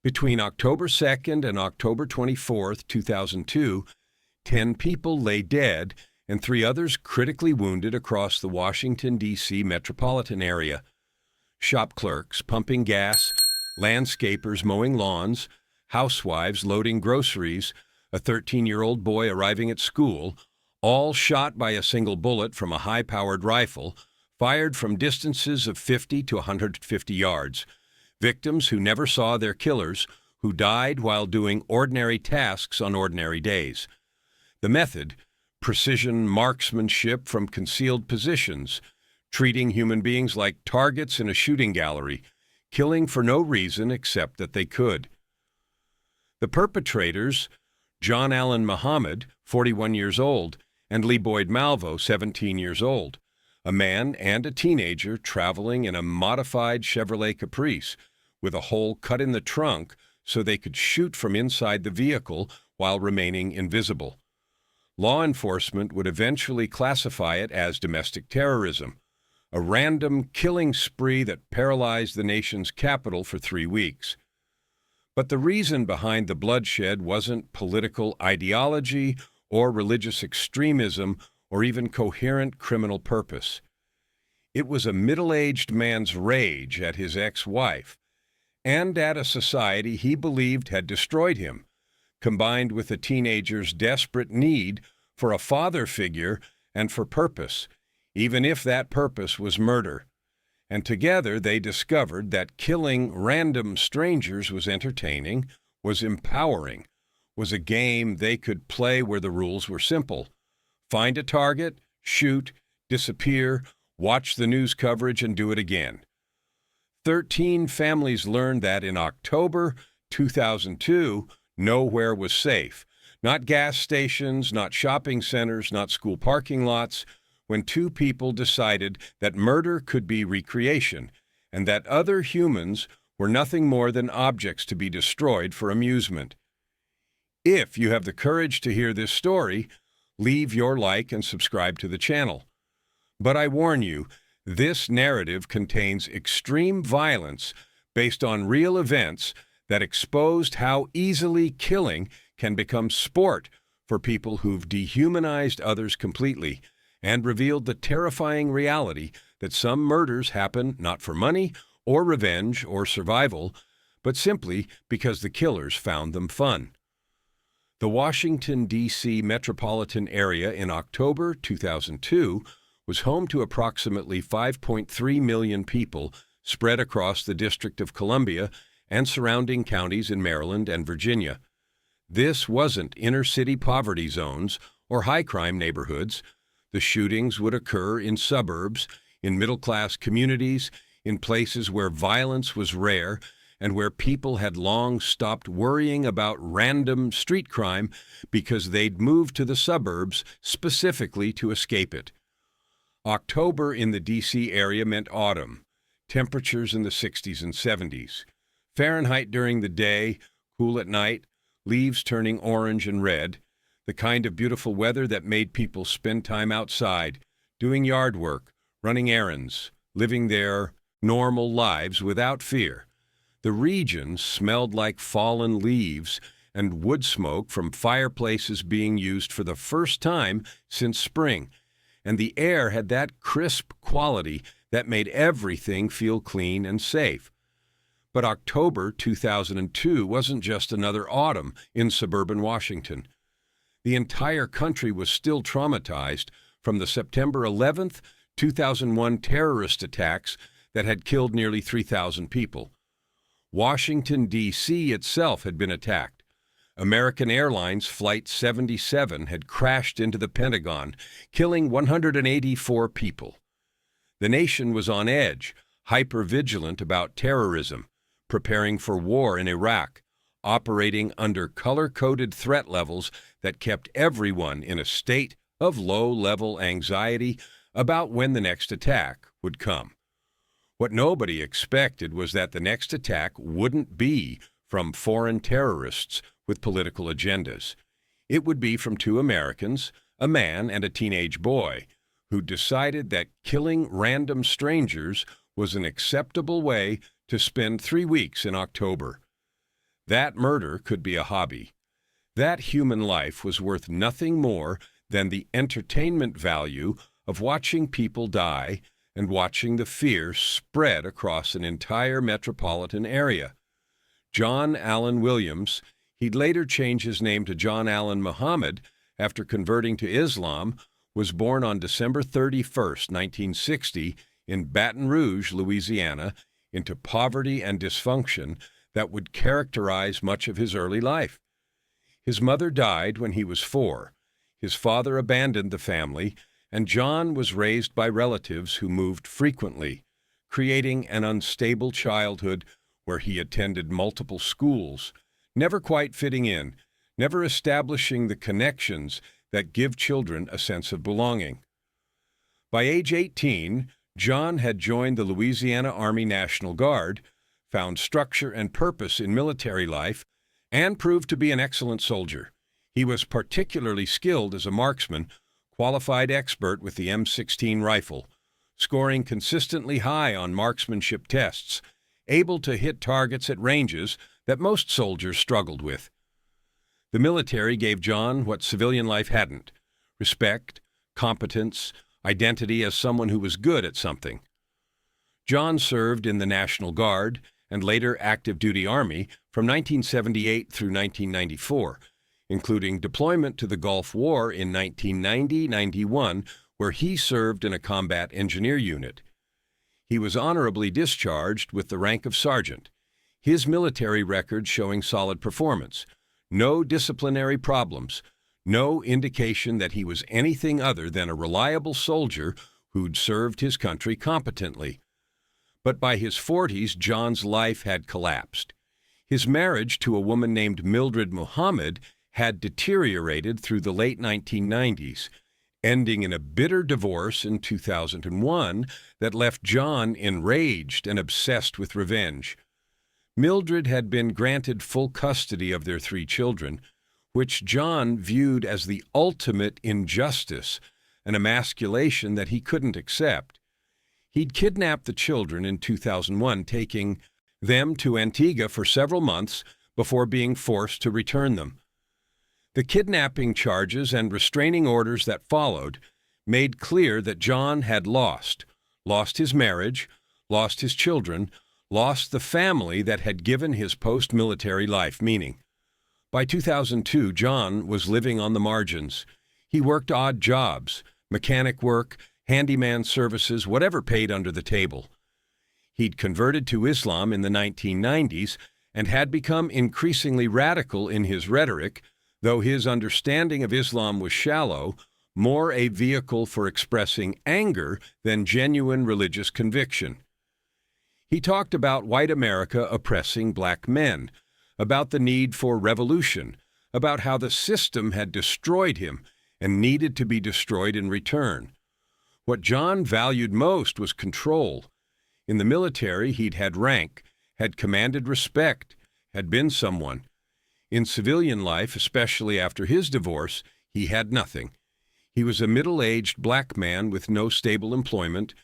Between October 2nd and October 24th, 2002, 10 people lay dead and 3 others critically wounded across the Washington, D.C. metropolitan area. Shop clerks pumping gas, landscapers mowing lawns, housewives loading groceries, a 13-year-old boy arriving at school, all shot by a single bullet from a high-powered rifle, fired from distances of 50 to 150 yards. Victims who never saw their killers, who died while doing ordinary tasks on ordinary days. The method, precision marksmanship from concealed positions, treating human beings like targets in a shooting gallery, killing for no reason except that they could. The perpetrators, John Allen Muhammad, 41 years old, and Lee Boyd Malvo, 17 years old, a man and a teenager traveling in a modified Chevrolet Caprice, with a hole cut in the trunk so they could shoot from inside the vehicle while remaining invisible. Law enforcement would eventually classify it as domestic terrorism, a random killing spree that paralyzed the nation's capital for 3 weeks. But the reason behind the bloodshed wasn't political ideology or religious extremism or even coherent criminal purpose. It was a middle-aged man's rage at his ex-wife, and at a society he believed had destroyed him, combined with a teenager's desperate need for a father figure and for purpose, even if that purpose was murder. And together they discovered that killing random strangers was entertaining, was empowering, was a game they could play where the rules were simple. Find a target, shoot, disappear, watch the news coverage, and do it again. 13 families learned that in October 2002, nowhere was safe. Not gas stations, not shopping centers, not school parking lots, when 2 people decided that murder could be recreation and that other humans were nothing more than objects to be destroyed for amusement. If you have the courage to hear this story, leave your like and subscribe to the channel. But I warn you, this narrative contains extreme violence based on real events that exposed how easily killing can become sport for people who've dehumanized others completely and revealed the terrifying reality that some murders happen not for money or revenge or survival, but simply because the killers found them fun. The Washington, D.C. metropolitan area in October 2002 was home to approximately 5.3 million people spread across the District of Columbia and surrounding counties in Maryland and Virginia. This wasn't inner-city poverty zones or high-crime neighborhoods. The shootings would occur in suburbs, in middle-class communities, in places where violence was rare and where people had long stopped worrying about random street crime because they'd moved to the suburbs specifically to escape it. October in the D.C. area meant autumn, temperatures in the 60s and 70s. Fahrenheit during the day, cool at night, leaves turning orange and red, the kind of beautiful weather that made people spend time outside, doing yard work, running errands, living their normal lives without fear. The region smelled like fallen leaves and wood smoke from fireplaces being used for the first time since spring, and the air had that crisp quality that made everything feel clean and safe. But October 2002 wasn't just another autumn in suburban Washington. The entire country was still traumatized from the September 11th, 2001 terrorist attacks that had killed nearly 3,000 people. Washington, D.C. itself had been attacked. American Airlines Flight 77 had crashed into the Pentagon, killing 184 people. The nation was on edge, hyper-vigilant about terrorism, preparing for war in Iraq, operating under color-coded threat levels that kept everyone in a state of low-level anxiety about when the next attack would come. What nobody expected was that the next attack wouldn't be from foreign terrorists with political agendas. It would be from 2 Americans, a man and a teenage boy, who decided that killing random strangers was an acceptable way to spend 3 weeks in October. That murder could be a hobby. That human life was worth nothing more than the entertainment value of watching people die and watching the fear spread across an entire metropolitan area. John Allen Williams, he'd later change his name to John Allen Muhammad after converting to Islam, was born on December 31st, 1960, in Baton Rouge, Louisiana, into poverty and dysfunction that would characterize much of his early life. His mother died when he was 4. His father abandoned the family, and John was raised by relatives who moved frequently, creating an unstable childhood where he attended multiple schools, never quite fitting in, never establishing the connections that give children a sense of belonging. By age 18, John had joined the Louisiana Army National Guard, found structure and purpose in military life, and proved to be an excellent soldier. He was particularly skilled as a marksman, qualified expert with the M16 rifle, scoring consistently high on marksmanship tests, able to hit targets at ranges that most soldiers struggled with. The military gave John what civilian life hadn't: respect, competence, identity as someone who was good at something. John served in the National Guard and later active duty Army from 1978 through 1994, including deployment to the Gulf War in 1990-91, where he served in a combat engineer unit. He was honorably discharged with the rank of sergeant, his military record showing solid performance, no disciplinary problems, no indication that he was anything other than a reliable soldier who'd served his country competently. But by his 40s, John's life had collapsed. His marriage to a woman named Mildred Muhammad had deteriorated through the late 1990s, ending in a bitter divorce in 2001 that left John enraged and obsessed with revenge. Mildred had been granted full custody of their 3 children, which John viewed as the ultimate injustice, an emasculation that he couldn't accept. He'd kidnapped the children in 2001, taking them to Antigua for several months before being forced to return them. The kidnapping charges and restraining orders that followed made clear that John had lost his marriage, lost his children, lost the family that had given his post-military life meaning. By 2002, John was living on the margins. He worked odd jobs, mechanic work, handyman services, whatever paid under the table. He'd converted to Islam in the 1990s and had become increasingly radical in his rhetoric, though his understanding of Islam was shallow, more a vehicle for expressing anger than genuine religious conviction. He talked about white America oppressing black men, about the need for revolution, about how the system had destroyed him and needed to be destroyed in return. What John valued most was control. In the military, he'd had rank, had commanded respect, had been someone. In civilian life, especially after his divorce, he had nothing. He was a middle-aged black man with no stable employment,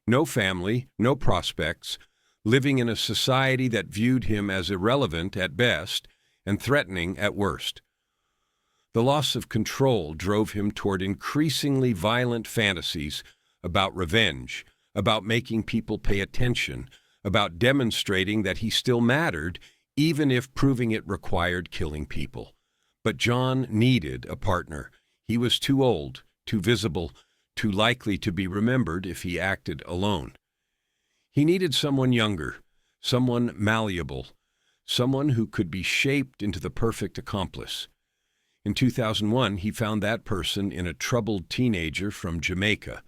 no family, no prospects, living in a society that viewed him as irrelevant at best and threatening at worst. The loss of control drove him toward increasingly violent fantasies about revenge, about making people pay attention, about demonstrating that he still mattered, even if proving it required killing people. But John needed a partner. He was too old, too visible, too likely to be remembered if he acted alone. He needed someone younger, someone malleable, someone who could be shaped into the perfect accomplice. In 2001, he found that person in a troubled teenager from Jamaica.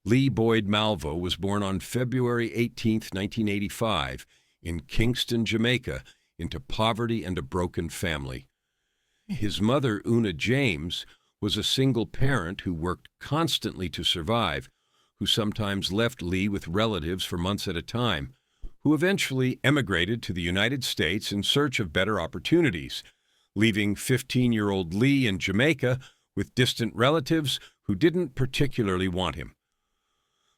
Lee Boyd Malvo was born on February 18, 1985, in Kingston, Jamaica, into poverty and a broken family. His mother, Una James, was a single parent who worked constantly to survive, who sometimes left Lee with relatives for months at a time, who eventually emigrated to the United States in search of better opportunities, leaving 15-year-old Lee in Jamaica with distant relatives who didn't particularly want him.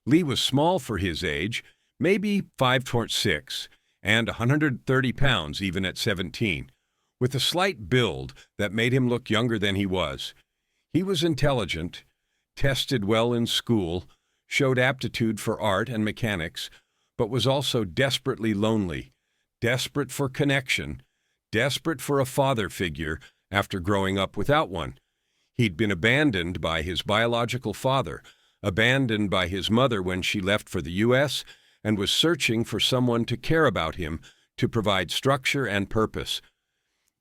Lee was small for his age, maybe 5'6", and 130 pounds even at 17, with a slight build that made him look younger than he was. He was intelligent, tested well in school, showed aptitude for art and mechanics, but was also desperately lonely, desperate for connection, desperate for a father figure after growing up without one. He'd been abandoned by his biological father, abandoned by his mother when she left for the U.S., and was searching for someone to care about him, to provide structure and purpose.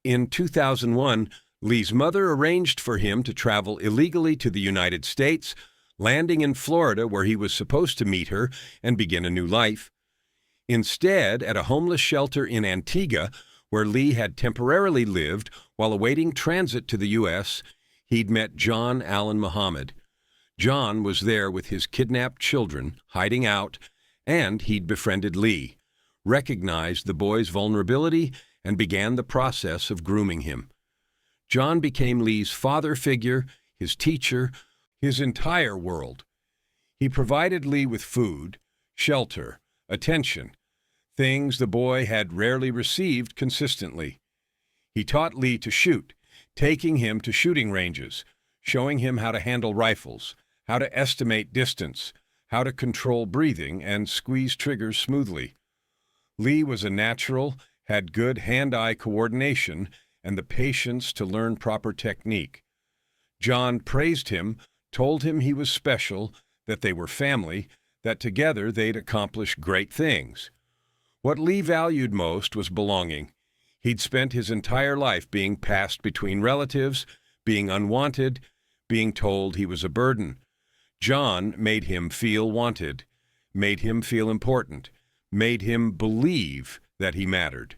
In 2001, Lee's mother arranged for him to travel illegally to the United States, landing in Florida where he was supposed to meet her and begin a new life. Instead, at a homeless shelter in Antigua, where Lee had temporarily lived while awaiting transit to the U.S., he'd met John Allen Muhammad. John was there with his kidnapped children, hiding out, and he'd befriended Lee, recognized the boy's vulnerability, and began the process of grooming him. John became Lee's father figure, his teacher, his entire world. He provided Lee with food, shelter, attention, things the boy had rarely received consistently. He taught Lee to shoot, taking him to shooting ranges, showing him how to handle rifles, how to estimate distance, how to control breathing and squeeze triggers smoothly. Lee was a natural, had good hand-eye coordination, and the patience to learn proper technique. John praised him, told him he was special, that they were family, that together they'd accomplish great things. What Lee valued most was belonging. He'd spent his entire life being passed between relatives, being unwanted, being told he was a burden. John made him feel wanted, made him feel important, made him believe that he mattered.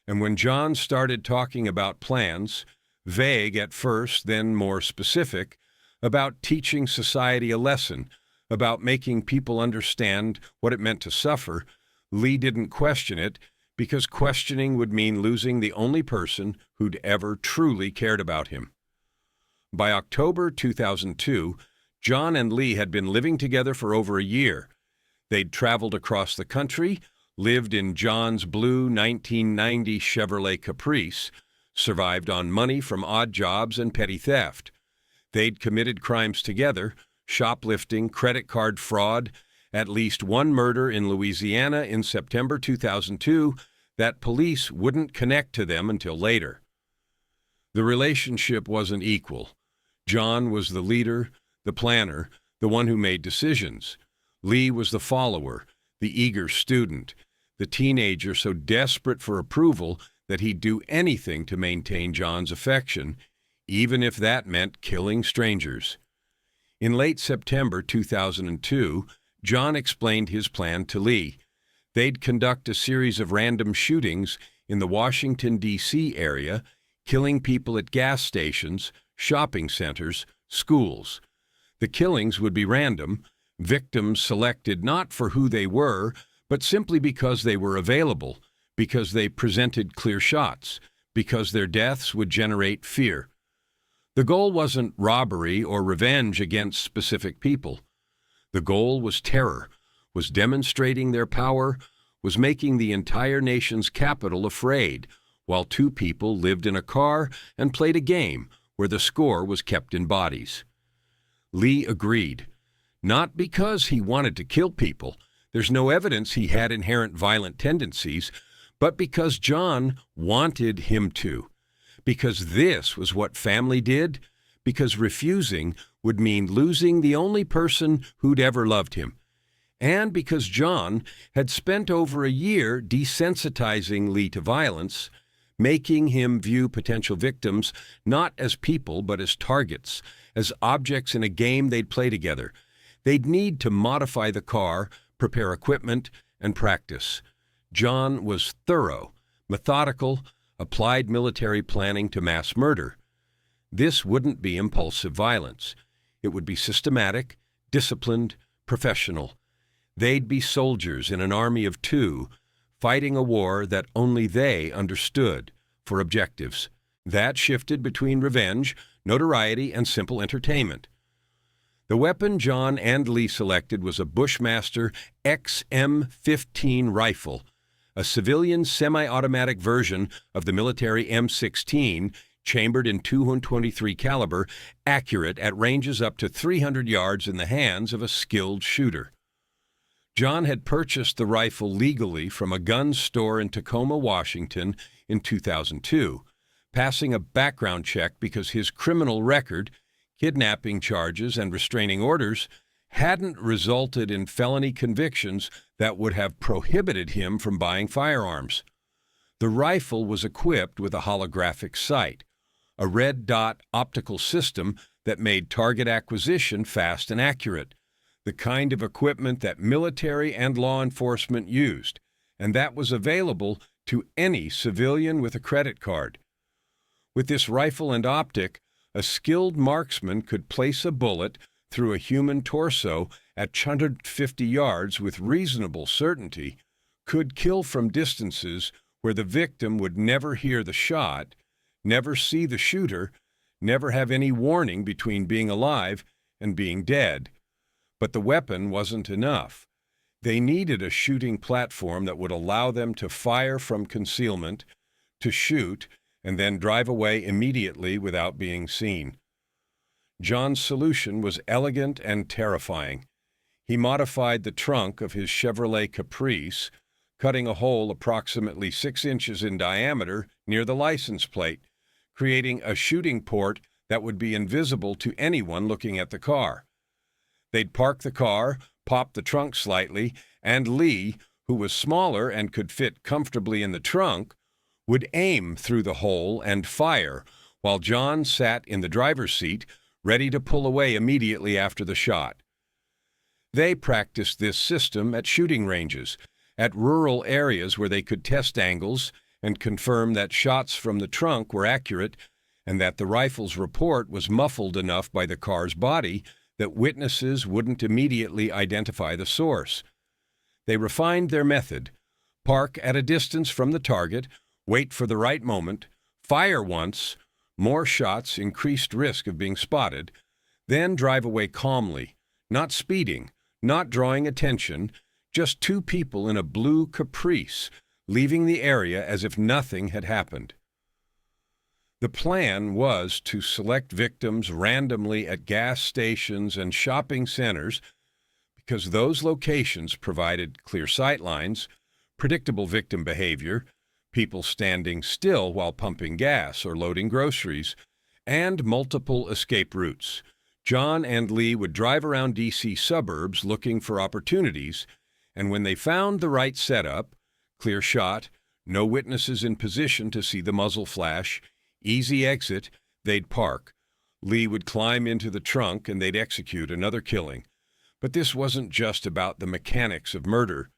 And when John started talking about plans, vague at first, then more specific, about teaching society a lesson, about making people understand what it meant to suffer, Lee didn't question it, because questioning would mean losing the only person who'd ever truly cared about him. By October 2002, John and Lee had been living together for over a year. They'd traveled across the country, lived in John's blue 1990 Chevrolet Caprice, survived on money from odd jobs and petty theft. They'd committed crimes together, shoplifting, credit card fraud, at least one murder in Louisiana in September 2002 that police wouldn't connect to them until later. The relationship wasn't equal. John was the leader, the planner, the one who made decisions. Lee was the follower, the eager student, the teenager so desperate for approval that he'd do anything to maintain John's affection, even if that meant killing strangers. In late September 2002, John explained his plan to Lee. They'd conduct a series of random shootings in the Washington, D.C. area, killing people at gas stations, shopping centers, schools. The killings would be random, victims selected not for who they were, but simply because they were available, because they presented clear shots, because their deaths would generate fear. The goal wasn't robbery or revenge against specific people. The goal was terror, was demonstrating their power, was making the entire nation's capital afraid, while two people lived in a car and played a game where the score was kept in bodies. Lee agreed, not because he wanted to kill people, there's no evidence he had inherent violent tendencies, but because John wanted him to, because this was what family did, because refusing would mean losing the only person who'd ever loved him, and because John had spent over a year desensitizing Lee to violence, making him view potential victims not as people but as targets, as objects in a game they'd play together. They'd need to modify the car, prepare equipment, and practice. John was thorough, methodical, applied military planning to mass murder. This wouldn't be impulsive violence. It would be systematic, disciplined, professional. They'd be soldiers in an army of two, fighting a war that only they understood, for objectives. That shifted between revenge, notoriety, and simple entertainment. The weapon John and Lee selected was a Bushmaster XM-15 rifle, a civilian semi-automatic version of the military M16, chambered in .223 caliber, accurate at ranges up to 300 yards in the hands of a skilled shooter. John had purchased the rifle legally from a gun store in Tacoma, Washington in 2002, passing a background check because his criminal record, kidnapping charges, and restraining orders hadn't resulted in felony convictions that would have prohibited him from buying firearms. The rifle was equipped with a holographic sight, a red dot optical system that made target acquisition fast and accurate, the kind of equipment that military and law enforcement used, and that was available to any civilian with a credit card. With this rifle and optic, a skilled marksman could place a bullet through a human torso at 150 yards with reasonable certainty, could kill from distances where the victim would never hear the shot, never see the shooter, never have any warning between being alive and being dead. But the weapon wasn't enough. They needed a shooting platform that would allow them to fire from concealment, to shoot, and then drive away immediately without being seen. John's solution was elegant and terrifying. He modified the trunk of his Chevrolet Caprice, cutting a hole approximately 6 inches in diameter near the license plate, creating a shooting port that would be invisible to anyone looking at the car. They'd park the car, pop the trunk slightly, and Lee, who was smaller and could fit comfortably in the trunk, would aim through the hole and fire, while John sat in the driver's seat, ready to pull away immediately after the shot. They practiced this system at shooting ranges, at rural areas where they could test angles and confirm that shots from the trunk were accurate and that the rifle's report was muffled enough by the car's body that witnesses wouldn't immediately identify the source. They refined their method: park at a distance from the target, wait for the right moment, fire once, more shots, increased risk of being spotted, then drive away calmly, not speeding, not drawing attention, just 2 people in a blue Caprice, leaving the area as if nothing had happened. The plan was to select victims randomly at gas stations and shopping centers because those locations provided clear sight lines, predictable victim behavior, people standing still while pumping gas or loading groceries, and multiple escape routes. John and Lee would drive around D.C. suburbs looking for opportunities, and when they found the right setup, clear shot, no witnesses in position to see the muzzle flash, easy exit, they'd park. Lee would climb into the trunk and they'd execute another killing. But this wasn't just about the mechanics of murder.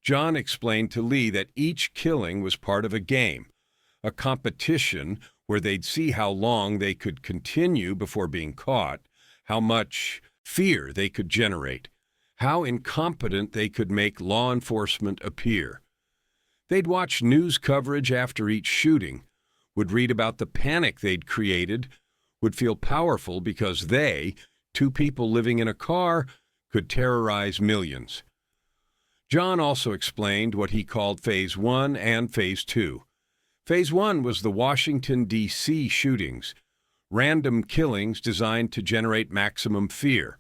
John explained to Lee that each killing was part of a game, a competition where they'd see how long they could continue before being caught, how much fear they could generate, how incompetent they could make law enforcement appear. They'd watch news coverage after each shooting, would read about the panic they'd created, would feel powerful because they, 2 people living in a car, could terrorize millions. John also explained what he called Phase 1 and Phase 2. Phase 1 was the Washington, D.C. shootings, random killings designed to generate maximum fear.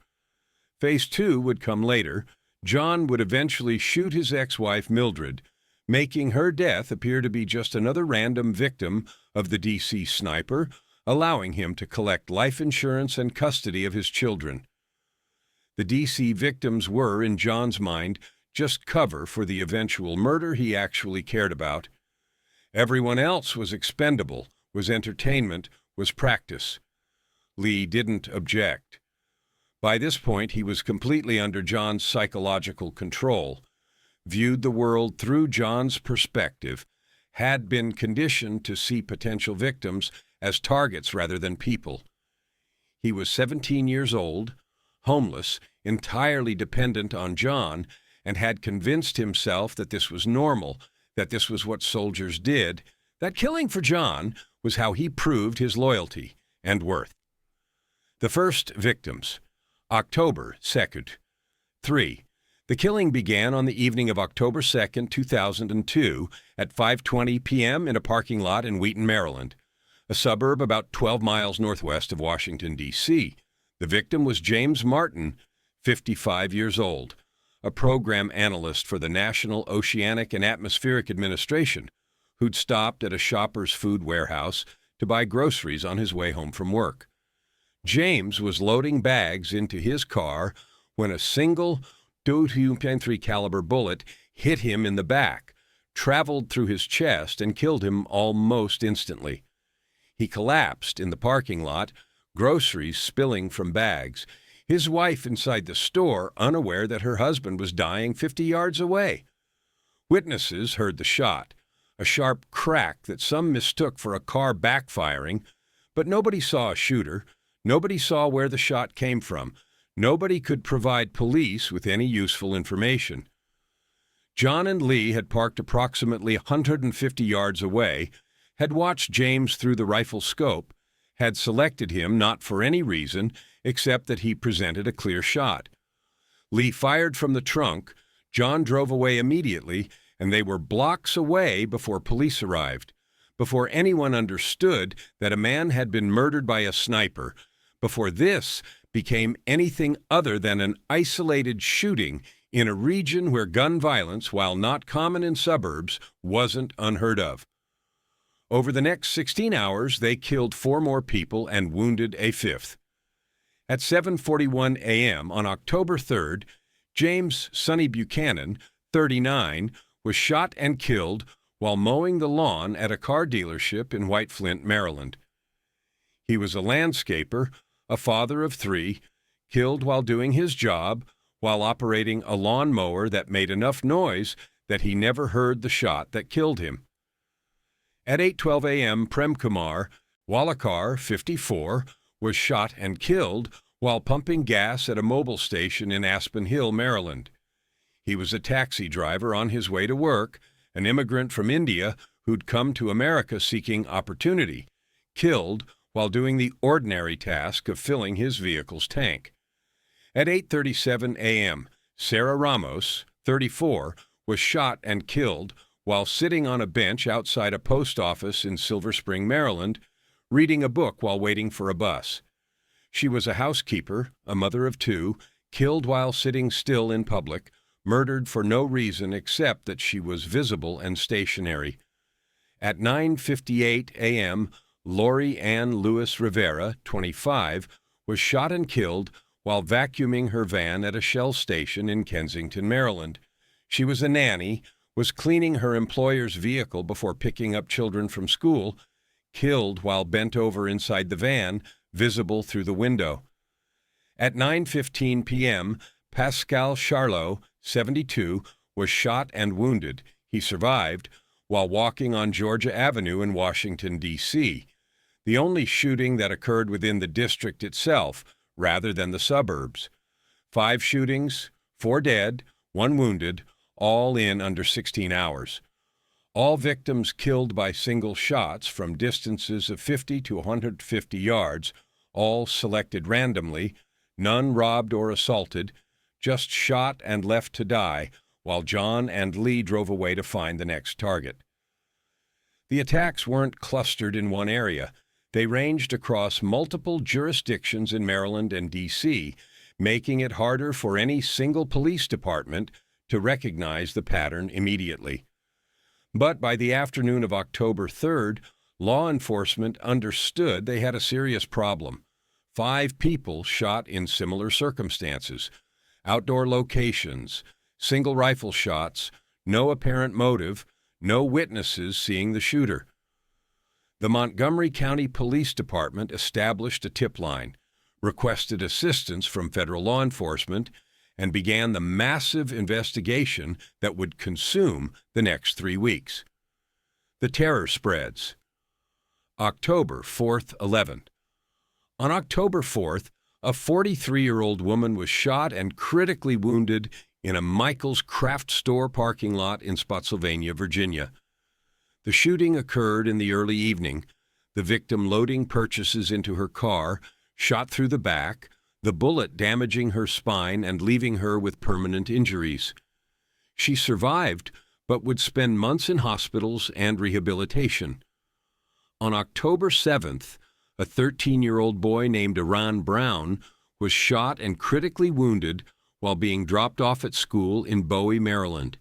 Phase 2 would come later. John would eventually shoot his ex-wife, Mildred, making her death appear to be just another random victim of the D.C. sniper, allowing him to collect life insurance and custody of his children. The D.C. victims were, in John's mind, just cover for the eventual murder he actually cared about. Everyone else was expendable, was entertainment, was practice. Lee didn't object. By this point, he was completely under John's psychological control, viewed the world through John's perspective, had been conditioned to see potential victims as targets rather than people. He was 17 years old, homeless, entirely dependent on John, and had convinced himself that this was normal, that this was what soldiers did, that killing for John was how he proved his loyalty and worth. The first victims, October 2nd. 3. The killing began on the evening of October 2, 2002, at 5:20 p.m. in a parking lot in Wheaton, Maryland, a suburb about 12 miles northwest of Washington, D.C. The victim was James Martin, 55 years old, a program analyst for the National Oceanic and Atmospheric Administration, who'd stopped at a Shoppers Food warehouse to buy groceries on his way home from work. James was loading bags into his car when a single .223 caliber bullet hit him in the back, traveled through his chest, and killed him almost instantly. He collapsed in the parking lot, groceries spilling from bags, his wife inside the store unaware that her husband was dying 50 yards away. Witnesses heard the shot, a sharp crack that some mistook for a car backfiring, but nobody saw a shooter, nobody saw where the shot came from, nobody could provide police with any useful information. John and Lee had parked approximately 150 yards away, had watched James through the rifle scope, had selected him not for any reason except that he presented a clear shot. Lee fired from the trunk, John drove away immediately, and they were blocks away before police arrived, before anyone understood that a man had been murdered by a sniper, before this became anything other than an isolated shooting in a region where gun violence, while not common in suburbs, wasn't unheard of. Over the next 16 hours, they killed 4 more people and wounded a 5th. At 7:41 a.m. on October 3rd, James Sonny Buchanan, 39, was shot and killed while mowing the lawn at a car dealership in White Flint, Maryland. He was a landscaper, a father of 3, killed while doing his job, while operating a lawn mower that made enough noise that he never heard the shot that killed him. At 8:12 a.m., Prem Kumar, Walakar, 54, was shot and killed while pumping gas at a mobile station in Aspen Hill, Maryland. He was a taxi driver on his way to work, an immigrant from India who'd come to America seeking opportunity, killed while doing the ordinary task of filling his vehicle's tank. At 8:37 a.m., Sarah Ramos, 34, was shot and killed while sitting on a bench outside a post office in Silver Spring, Maryland, reading a book while waiting for a bus. She was a housekeeper, a mother of 2, killed while sitting still in public, murdered for no reason except that she was visible and stationary. At 9:58 a.m., Lori Ann Lewis Rivera, 25, was shot and killed while vacuuming her van at a Shell station in Kensington, Maryland. She was a nanny, was cleaning her employer's vehicle before picking up children from school, killed while bent over inside the van, visible through the window. At 9:15 p.m., Pascal Charlot, 72, was shot and wounded. He survived while walking on Georgia Avenue in Washington, D.C., the only shooting that occurred within the district itself rather than the suburbs. 5 shootings, 4 dead, 1 wounded, all in under 16 hours. All victims killed by single shots from distances of 50 to 150 yards, all selected randomly, none robbed or assaulted, just shot and left to die, while John and Lee drove away to find the next target. The attacks weren't clustered in one area. They ranged across multiple jurisdictions in Maryland and D.C., making it harder for any single police department to recognize the pattern immediately. But by the afternoon of October 3rd, law enforcement understood they had a serious problem. 5 people shot in similar circumstances, outdoor locations, single rifle shots, no apparent motive, no witnesses seeing the shooter. The Montgomery County Police Department established a tip line, requested assistance from federal law enforcement, and began the massive investigation that would consume the next 3 weeks. The terror spreads. October 4th, 11. On October 4th, a 43-year-old woman was shot and critically wounded in a Michael's craft store parking lot in Spotsylvania, Virginia. The shooting occurred in the early evening, the victim loading purchases into her car, shot through the back, the bullet damaging her spine and leaving her with permanent injuries. She survived, but would spend months in hospitals and rehabilitation. On October 7th, a 13-year-old boy named Iran Brown was shot and critically wounded while being dropped off at school in Bowie, Maryland.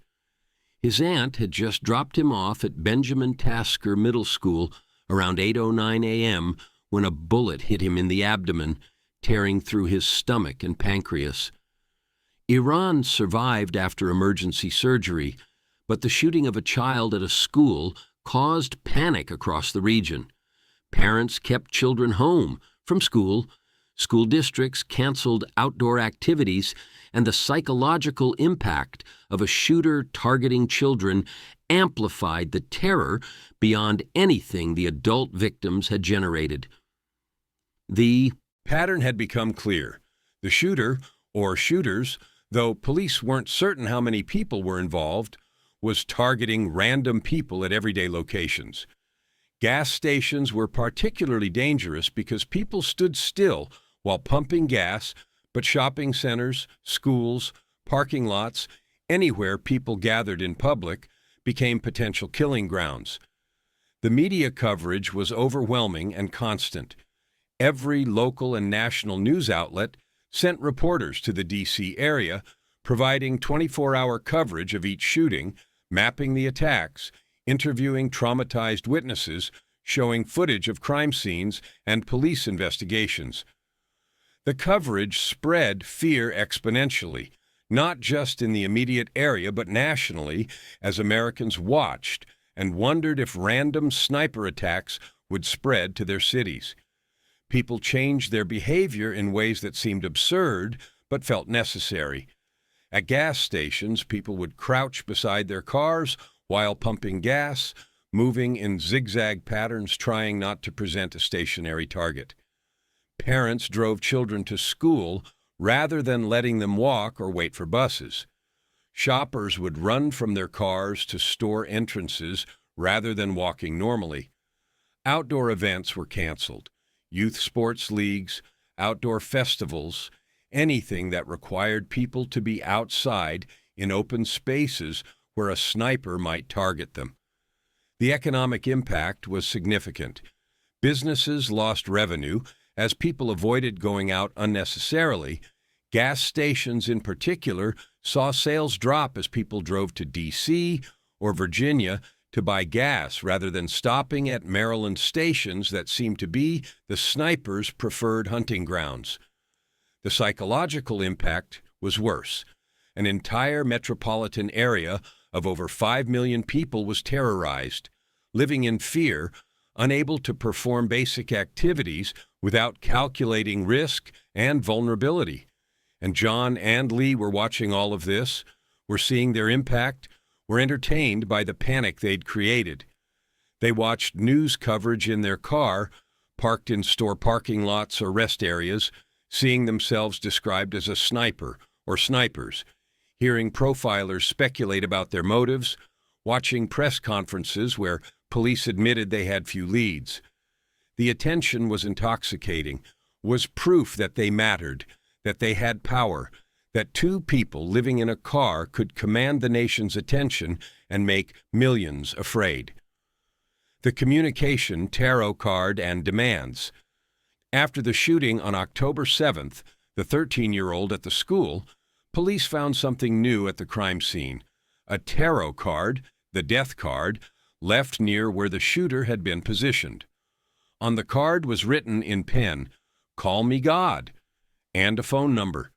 His aunt had just dropped him off at Benjamin Tasker Middle School around 8:09 a.m. when a bullet hit him in the abdomen, tearing through his stomach and pancreas. Iran survived after emergency surgery, but the shooting of a child at a school caused panic across the region. Parents kept children home from school, school districts canceled outdoor activities, and the psychological impact of a shooter targeting children amplified the terror beyond anything the adult victims had generated. The pattern had become clear. The shooter, or shooters, though police weren't certain how many people were involved, was targeting random people at everyday locations. Gas stations were particularly dangerous because people stood still while pumping gas, but shopping centers, schools, parking lots, anywhere people gathered in public, became potential killing grounds. The media coverage was overwhelming and constant. Every local and national news outlet sent reporters to the D.C. area, providing 24-hour coverage of each shooting, mapping the attacks, interviewing traumatized witnesses, showing footage of crime scenes and police investigations. The coverage spread fear exponentially, not just in the immediate area but nationally, as Americans watched and wondered if random sniper attacks would spread to their cities. People changed their behavior in ways that seemed absurd but felt necessary. At gas stations, people would crouch beside their cars while pumping gas, moving in zigzag patterns trying not to present a stationary target. Parents drove children to school rather than letting them walk or wait for buses. Shoppers would run from their cars to store entrances rather than walking normally. Outdoor events were canceled. Youth sports leagues, outdoor festivals, anything that required people to be outside in open spaces where a sniper might target them. The economic impact was significant. Businesses lost revenue as people avoided going out unnecessarily. Gas stations in particular saw sales drop as people drove to D.C. or Virginia to buy gas rather than stopping at Maryland stations that seemed to be the snipers' preferred hunting grounds. The psychological impact was worse. An entire metropolitan area of over 5 million people was terrorized, living in fear, unable to perform basic activities without calculating risk and vulnerability. And John and Lee were watching all of this, were seeing their impact, were entertained by the panic they'd created. They watched news coverage in their car, parked in store parking lots or rest areas, seeing themselves described as a sniper or snipers, hearing profilers speculate about their motives, watching press conferences where police admitted they had few leads. The attention was intoxicating, was proof that they mattered, that they had power, that two people living in a car could command the nation's attention and make millions afraid. The communication, tarot card, and demands. After the shooting on October 7th, the 13-year-old at the school, police found something new at the crime scene. A tarot card, the death card, left near where the shooter had been positioned. On the card was written in pen, "Call me God," and a phone number.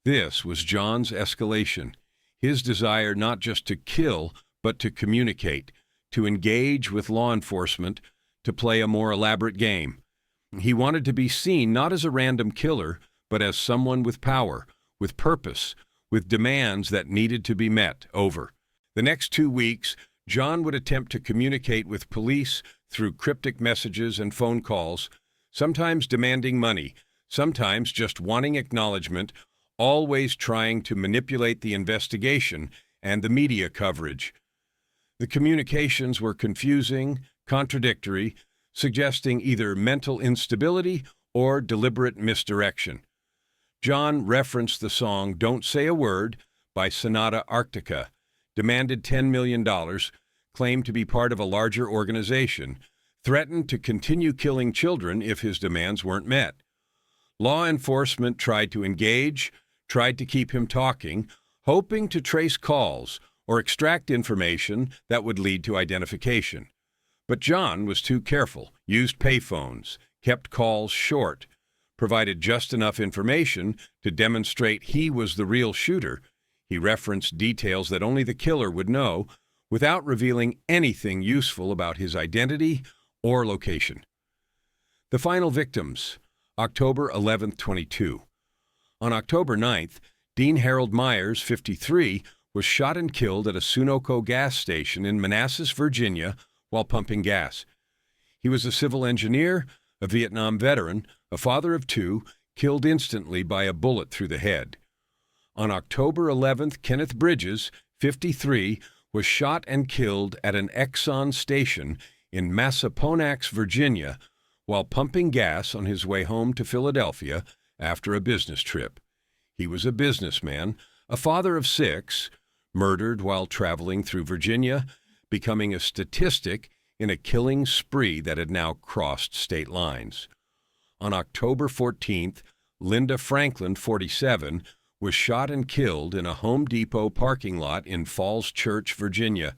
This was John's escalation, his desire not just to kill, but to communicate, to engage with law enforcement, to play a more elaborate game. He wanted to be seen not as a random killer, but as someone with power, with purpose, with demands that needed to be met. Over the next 2 weeks, John would attempt to communicate with police through cryptic messages and phone calls, sometimes demanding money, sometimes just wanting acknowledgement, always trying to manipulate the investigation and the media coverage. The communications were confusing, contradictory, suggesting either mental instability or deliberate misdirection. John referenced the song Don't Say a Word by Sonata Arctica, demanded $10 million, claimed to be part of a larger organization, threatened to continue killing children if his demands weren't met. Law enforcement tried to engage, tried to keep him talking, hoping to trace calls or extract information that would lead to identification. But John was too careful, used payphones, kept calls short, provided just enough information to demonstrate he was the real shooter. He referenced details that only the killer would know without revealing anything useful about his identity or location. The final victims, October 11, 22. On October 9th, Dean Harold Myers, 53, was shot and killed at a Sunoco gas station in Manassas, Virginia, while pumping gas. He was a civil engineer, a Vietnam veteran, a father of two, killed instantly by a bullet through the head. On October 11th, Kenneth Bridges, 53, was shot and killed at an Exxon station in Massaponax, Virginia, while pumping gas on his way home to Philadelphia after a business trip. He was a businessman, a father of 6, murdered while traveling through Virginia, becoming a statistic in a killing spree that had now crossed state lines. On October 14th, Linda Franklin, 47, was shot and killed in a Home Depot parking lot in Falls Church, Virginia.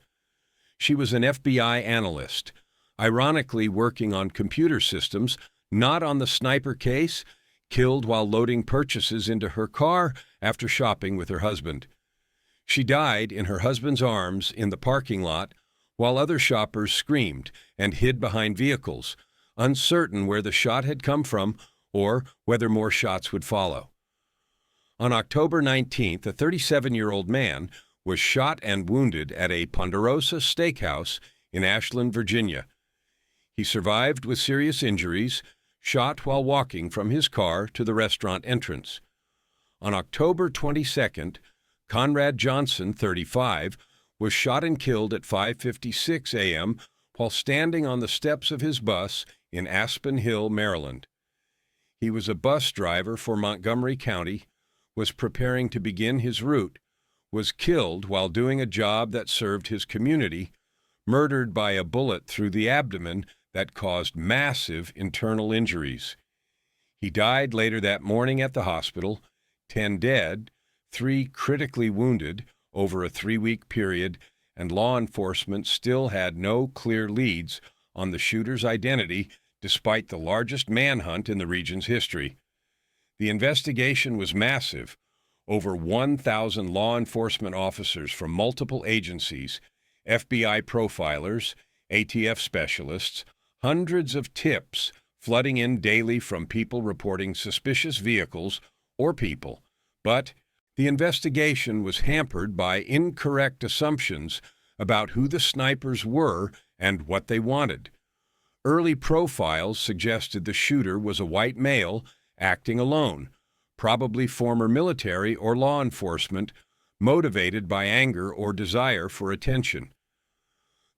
She was an FBI analyst, ironically working on computer systems, not on the sniper case, killed while loading purchases into her car after shopping with her husband. She died in her husband's arms in the parking lot while other shoppers screamed and hid behind vehicles, uncertain where the shot had come from or whether more shots would follow. On October 19th, a 37-year-old man was shot and wounded at a Ponderosa steakhouse in Ashland, Virginia. He survived with serious injuries, shot while walking from his car to the restaurant entrance. On October 22nd, Conrad Johnson, 35, was shot and killed at 5:56 a.m. while standing on the steps of his bus in Aspen Hill, Maryland. He was a bus driver for Montgomery County, was preparing to begin his route, was killed while doing a job that served his community, murdered by a bullet through the abdomen that caused massive internal injuries. He died later that morning at the hospital, 10 dead, 3 critically wounded over a 3-week period, and law enforcement still had no clear leads on the shooter's identity despite the largest manhunt in the region's history. The investigation was massive. Over 1,000 law enforcement officers from multiple agencies, FBI profilers, ATF specialists, hundreds of tips flooding in daily from people reporting suspicious vehicles or people. But the investigation was hampered by incorrect assumptions about who the snipers were and what they wanted. Early profiles suggested the shooter was a white male acting alone, probably former military or law enforcement, motivated by anger or desire for attention.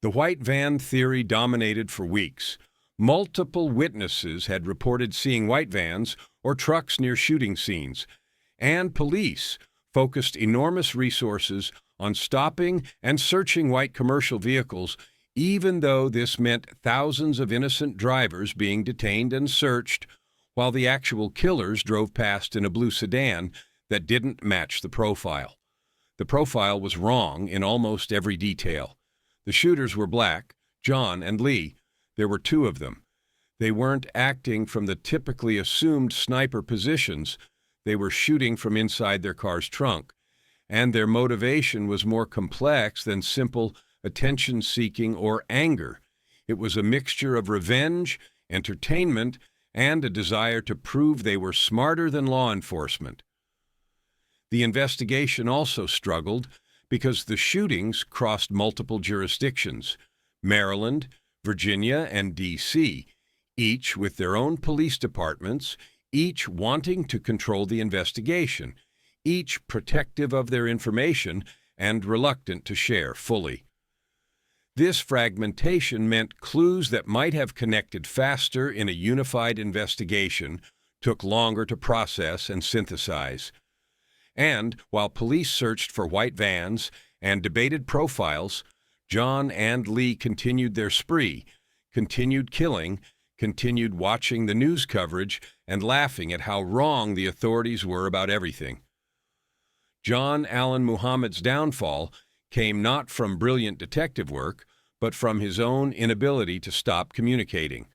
The white van theory dominated for weeks. Multiple witnesses had reported seeing white vans or trucks near shooting scenes, and police focused enormous resources on stopping and searching white commercial vehicles, even though this meant thousands of innocent drivers being detained and searched while the actual killers drove past in a blue sedan that didn't match the profile. The profile was wrong in almost every detail. The shooters were black, John and Lee. There were 2 of them. They weren't acting from the typically assumed sniper positions. They were shooting from inside their car's trunk, and their motivation was more complex than simple attention-seeking or anger. It was a mixture of revenge, entertainment, and a desire to prove they were smarter than law enforcement. The investigation also struggled because the shootings crossed multiple jurisdictions, Maryland, Virginia, and D.C., each with their own police departments, each wanting to control the investigation, each protective of their information and reluctant to share fully. This fragmentation meant clues that might have connected faster in a unified investigation took longer to process and synthesize. And while police searched for white vans and debated profiles, John and Lee continued their spree, continued killing, continued watching the news coverage and laughing at how wrong the authorities were about everything. John Allen Muhammad's downfall came not from brilliant detective work, but from his own inability to stop communicating.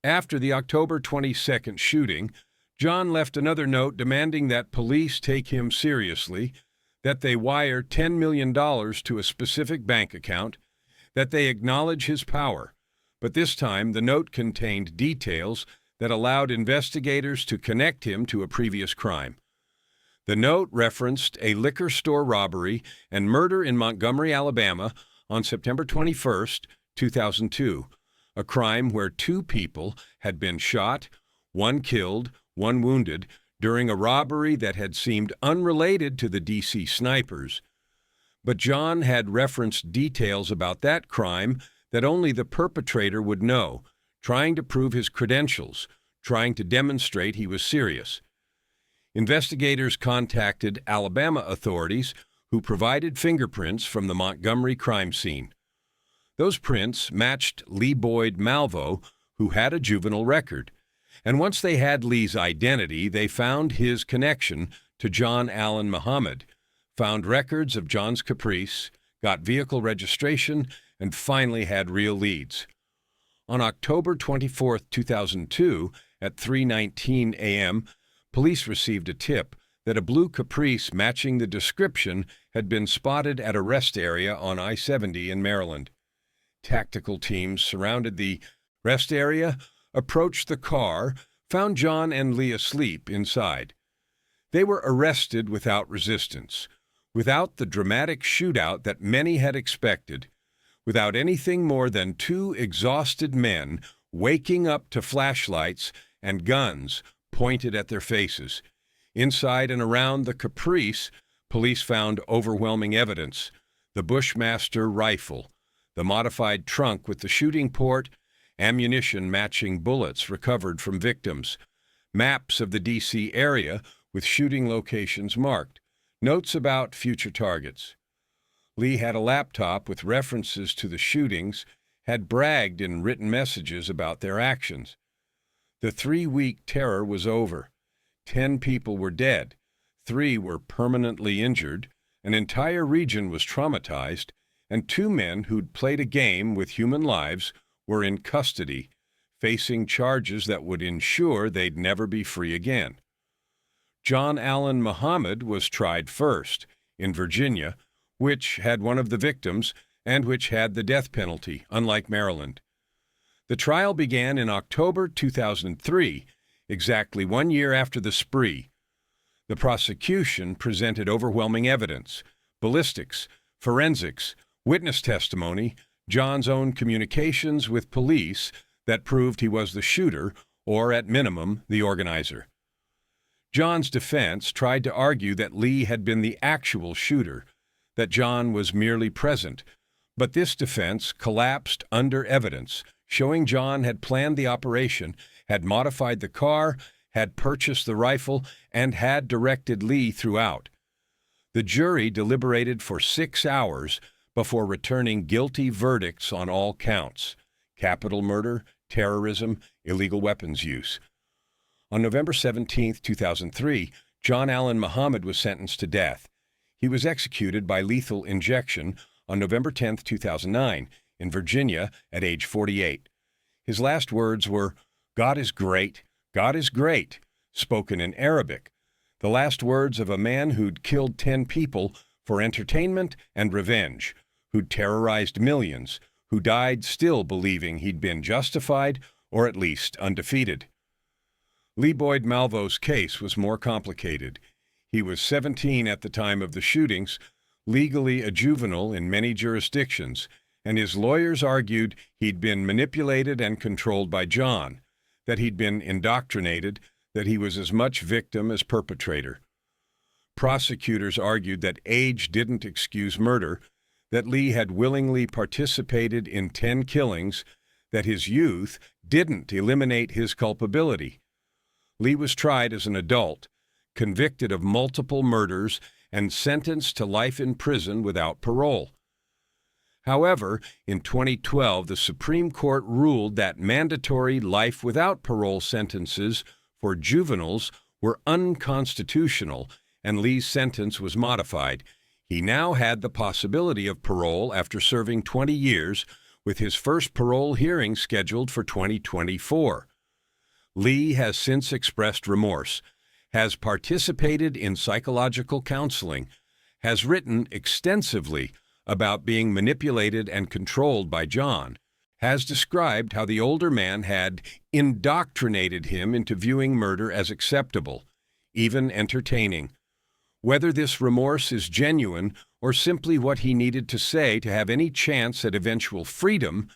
After the October 22nd shooting, John left another note demanding that police take him seriously, that they wire $10 million to a specific bank account, that they acknowledge his power. But this time, the note contained details that allowed investigators to connect him to a previous crime. The note referenced a liquor store robbery and murder in Montgomery, Alabama, on September 21, 2002, a crime where 2 people had been shot, 1 killed, 1 wounded, during a robbery that had seemed unrelated to the D.C. snipers. But John had referenced details about that crime that only the perpetrator would know, trying to prove his credentials, trying to demonstrate he was serious. Investigators contacted Alabama authorities, who provided fingerprints from the Montgomery crime scene. Those prints matched Lee Boyd Malvo, who had a juvenile record. And once they had Lee's identity, they found his connection to John Allen Muhammad, found records of John's Caprice, got vehicle registration, and finally had real leads. On October 24, 2002, at 3:19 a.m., police received a tip that a blue Caprice matching the description had been spotted at a rest area on I-70 in Maryland. Tactical teams surrounded the rest area, approached the car, found John and Lee asleep inside. They were arrested without resistance, without the dramatic shootout that many had expected, without anything more than 2 exhausted men waking up to flashlights and guns pointed at their faces. Inside and around the Caprice, police found overwhelming evidence: the Bushmaster rifle, the modified trunk with the shooting port, ammunition matching bullets recovered from victims, maps of the D.C. area with shooting locations marked, notes about future targets. Lee had a laptop with references to the shootings, had bragged in written messages about their actions. The 3-week terror was over. 10 people were dead, 3 were permanently injured, an entire region was traumatized, and 2 men who'd played a game with human lives were in custody, facing charges that would ensure they'd never be free again. John Allen Muhammad was tried first, in Virginia, which had one of the victims and which had the death penalty, unlike Maryland. The trial began in October 2003, exactly 1 year after the spree. The prosecution presented overwhelming evidence: ballistics, forensics, witness testimony, John's own communications with police that proved he was the shooter, or at minimum, the organizer. John's defense tried to argue that Lee had been the actual shooter, that John was merely present, but this defense collapsed under evidence, showing John had planned the operation, had modified the car, had purchased the rifle, and had directed Lee throughout. The jury deliberated for 6 hours before returning guilty verdicts on all counts: capital murder, terrorism, illegal weapons use. On November 17, 2003, John Allen Muhammad was sentenced to death. He was executed by lethal injection on November 10, 2009, in Virginia at age 48. His last words were, "God is great, God is great," spoken in Arabic, the last words of a man who'd killed 10 people for entertainment and revenge, who'd terrorized millions, who died still believing he'd been justified or at least undefeated. Lee Boyd Malvo's case was more complicated. He was 17 at the time of the shootings, legally a juvenile in many jurisdictions, and his lawyers argued he'd been manipulated and controlled by John, that he'd been indoctrinated, that he was as much victim as perpetrator. Prosecutors argued that age didn't excuse murder, that Lee had willingly participated in 10 killings, that his youth didn't eliminate his culpability. Lee was tried as an adult, convicted of multiple murders, and sentenced to life in prison without parole. However, in 2012, the Supreme Court ruled that mandatory life without parole sentences for juveniles were unconstitutional, and Lee's sentence was modified. He now had the possibility of parole after serving 20 years, with his first parole hearing scheduled for 2024. Lee has since expressed remorse, has participated in psychological counseling, has written extensively about being manipulated and controlled by John, has described how the older man had indoctrinated him into viewing murder as acceptable, even entertaining. Whether this remorse is genuine or simply what he needed to say to have any chance at eventual freedom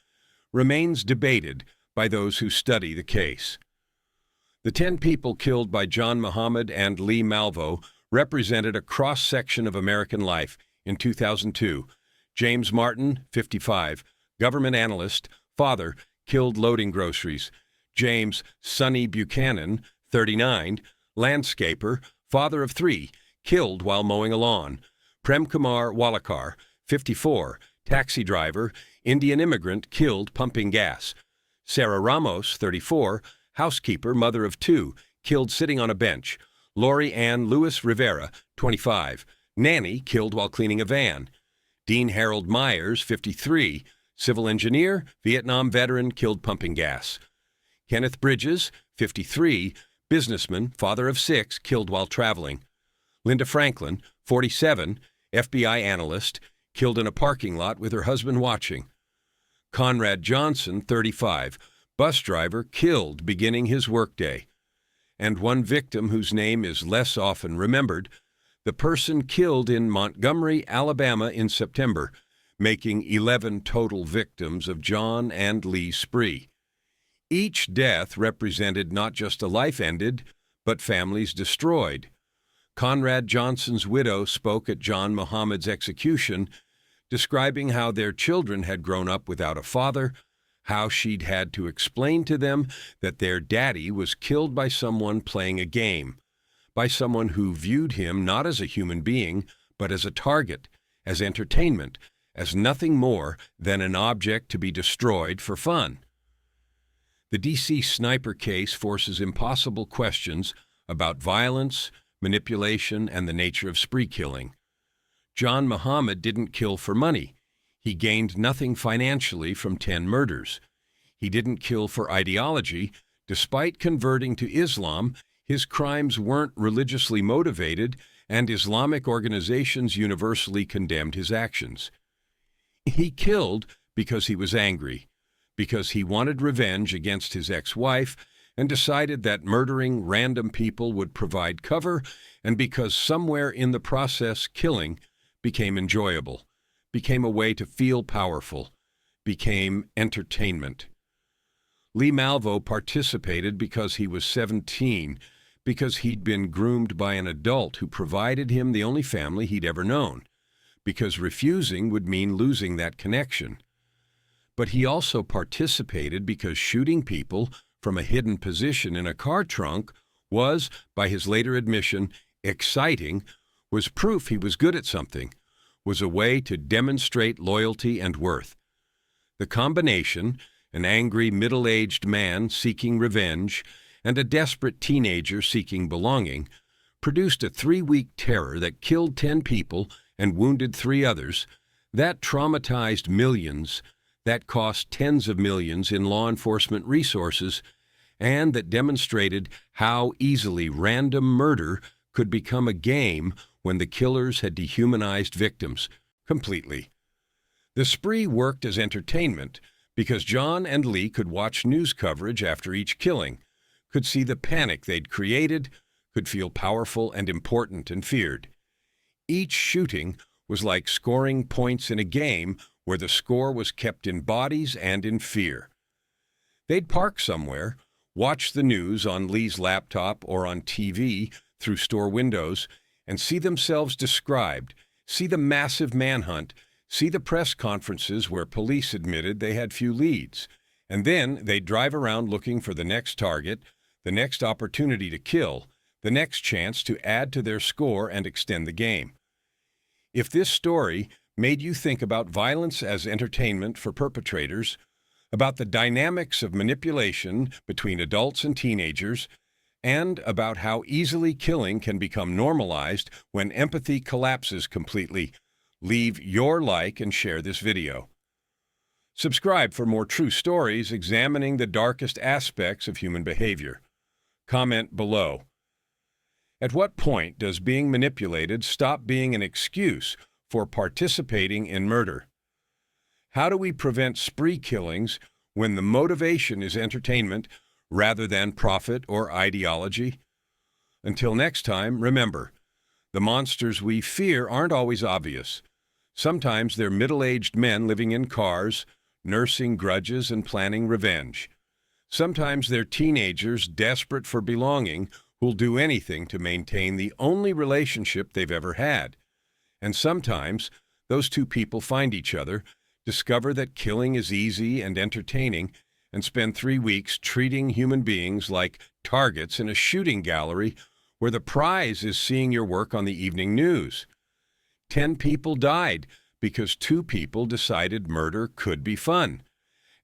remains debated by those who study the case. The 10 people killed by John Muhammad and Lee Malvo represented a cross-section of American life. In 2002, James Martin, 55, government analyst, father, killed loading groceries. James Sonny Buchanan, 39, landscaper, father of 3, killed while mowing a lawn. Prem Kumar Walakar, 54, taxi driver, Indian immigrant, killed pumping gas. Sarah Ramos, 34, housekeeper, mother of 2, killed sitting on a bench. Lori Ann Lewis Rivera, 25, nanny, killed while cleaning a van. Dean Harold Myers, 53, civil engineer, Vietnam veteran, killed pumping gas. Kenneth Bridges, 53, businessman, father of 6, killed while traveling. Linda Franklin, 47, FBI analyst, killed in a parking lot with her husband watching. Conrad Johnson, 35, bus driver, killed beginning his workday. And one victim whose name is less often remembered, the person killed in Montgomery, Alabama in September, making 11 total victims of John and Lee's spree. Each death represented not just a life ended, but families destroyed. Conrad Johnson's widow spoke at John Muhammad's execution, describing how their children had grown up without a father, how she'd had to explain to them that their daddy was killed by someone playing a game, by someone who viewed him not as a human being, but as a target, as entertainment, as nothing more than an object to be destroyed for fun. The D.C. sniper case forces impossible questions about violence, manipulation, and the nature of spree killing. John Muhammad didn't kill for money. He gained nothing financially from 10 murders. He didn't kill for ideology. Despite converting to Islam, his crimes weren't religiously motivated, and Islamic organizations universally condemned his actions. He killed because he was angry, because he wanted revenge against his ex-wife and decided that murdering random people would provide cover, and because somewhere in the process killing became enjoyable, became a way to feel powerful, became entertainment. Lee Malvo participated because he was 17, because he'd been groomed by an adult who provided him the only family he'd ever known, because refusing would mean losing that connection. But he also participated because shooting people from a hidden position in a car trunk was, by his later admission, exciting, was proof he was good at something, was a way to demonstrate loyalty and worth. The combination, an angry middle-aged man seeking revenge and a desperate teenager seeking belonging, produced a 3-week terror that killed 10 people and wounded 3 others, that traumatized millions, that cost tens of millions in law enforcement resources, and that demonstrated how easily random murder could become a game when the killers had dehumanized victims completely. The spree worked as entertainment because John and Lee could watch news coverage after each killing, could see the panic they'd created, could feel powerful and important and feared. Each shooting was like scoring points in a game where the score was kept in bodies and in fear. They'd park somewhere, watch the news on Lee's laptop or on TV through store windows, and see themselves described, see the massive manhunt, see the press conferences where police admitted they had few leads, and then they'd drive around looking for the next target, the next opportunity to kill, the next chance to add to their score and extend the game. If this story made you think about violence as entertainment for perpetrators, about the dynamics of manipulation between adults and teenagers, and about how easily killing can become normalized when empathy collapses completely, leave your like and share this video. Subscribe for more true stories examining the darkest aspects of human behavior. Comment below. At what point does being manipulated stop being an excuse for participating in murder? How do we prevent spree killings when the motivation is entertainment rather than profit or ideology? Until next time, remember, the monsters we fear aren't always obvious. Sometimes they're middle-aged men living in cars, nursing grudges and planning revenge. Sometimes they're teenagers desperate for belonging who'll do anything to maintain the only relationship they've ever had. And sometimes those two people find each other, discover that killing is easy and entertaining, and spend 3 weeks treating human beings like targets in a shooting gallery where the prize is seeing your work on the evening news. 10 people died because 2 people decided murder could be fun.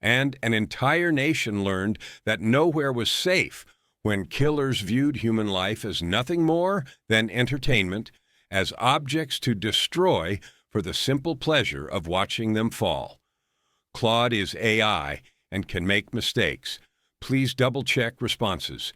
And an entire nation learned that nowhere was safe when killers viewed human life as nothing more than entertainment, as objects to destroy for the simple pleasure of watching them fall. Claude is AI and can make mistakes. Please double-check responses.